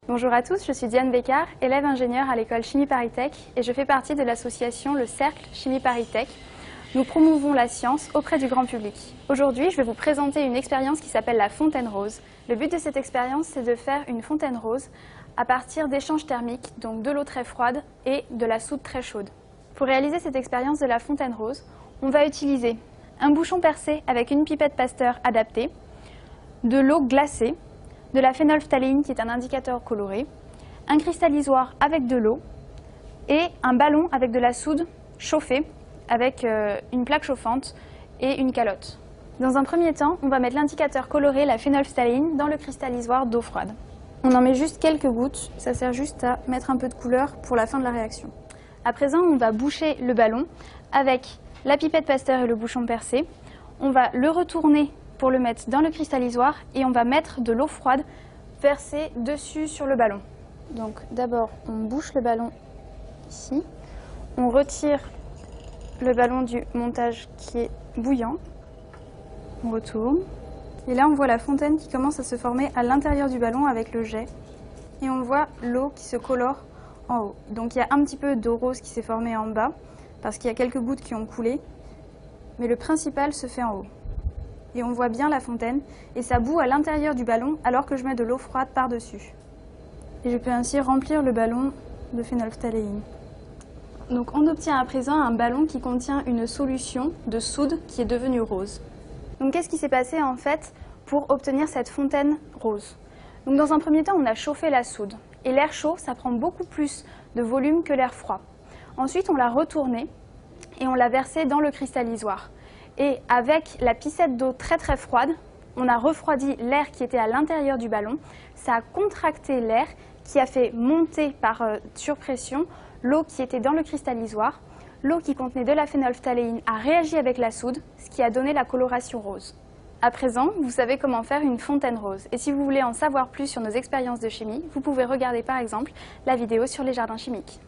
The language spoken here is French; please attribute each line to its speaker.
Speaker 1: Bonjour à tous, je suis Diane Bécard, élève ingénieure à l'école Chimie Paris Tech et je fais partie de l'association Le Cercle Chimie Paris Tech. Nous promouvons la science auprès du grand public. Aujourd'hui, je vais vous présenter une expérience qui s'appelle la fontaine rose. Le but de cette expérience, c'est de faire une fontaine rose à partir d'échanges thermiques, donc de l'eau très froide et de la soude très chaude. Pour réaliser cette expérience de la fontaine rose, on va utiliser un bouchon percé avec une pipette Pasteur adaptée, de l'eau glacée, de la phénolphtaléine qui est un indicateur coloré, un cristallisoir avec de l'eau et un ballon avec de la soude chauffée avec une plaque chauffante et une calotte. Dans un premier temps, on va mettre l'indicateur coloré, la phénolphtaléine, dans le cristallisoir d'eau froide. On en met juste quelques gouttes, ça sert juste à mettre un peu de couleur pour la fin de la réaction. À présent, on va boucher le ballon avec la pipette Pasteur et le bouchon percé. On va le retourner pour le mettre dans le cristallisoir et on va mettre de l'eau froide versée dessus sur le ballon. Donc d'abord on bouche le ballon ici, on retire le ballon du montage qui est bouillant, on retourne et là on voit la fontaine qui commence à se former à l'intérieur du ballon avec le jet et on voit l'eau qui se colore en haut. Donc il y a un petit peu d'eau rose qui s'est formée en bas parce qu'il y a quelques gouttes qui ont coulé, mais le principal se fait en haut. Et on voit bien la fontaine, et ça bout à l'intérieur du ballon alors que je mets de l'eau froide par-dessus. Et je peux ainsi remplir le ballon de phénolphtaléine. Donc on obtient à présent un ballon qui contient une solution de soude qui est devenue rose. Donc qu'est-ce qui s'est passé en fait pour obtenir cette fontaine rose? Donc dans un premier temps, on a chauffé la soude, et l'air chaud, ça prend beaucoup plus de volume que l'air froid. Ensuite, on l'a retourné et on l'a versé dans le cristallisoir. Et avec la piscette d'eau très très froide, on a refroidi l'air qui était à l'intérieur du ballon. Ça a contracté l'air qui a fait monter par surpression l'eau qui était dans le cristallisoir. L'eau qui contenait de la phénolphtaléine a réagi avec la soude, ce qui a donné la coloration rose. À présent, vous savez comment faire une fontaine rose. Et si vous voulez en savoir plus sur nos expériences de chimie, vous pouvez regarder par exemple la vidéo sur les jardins chimiques.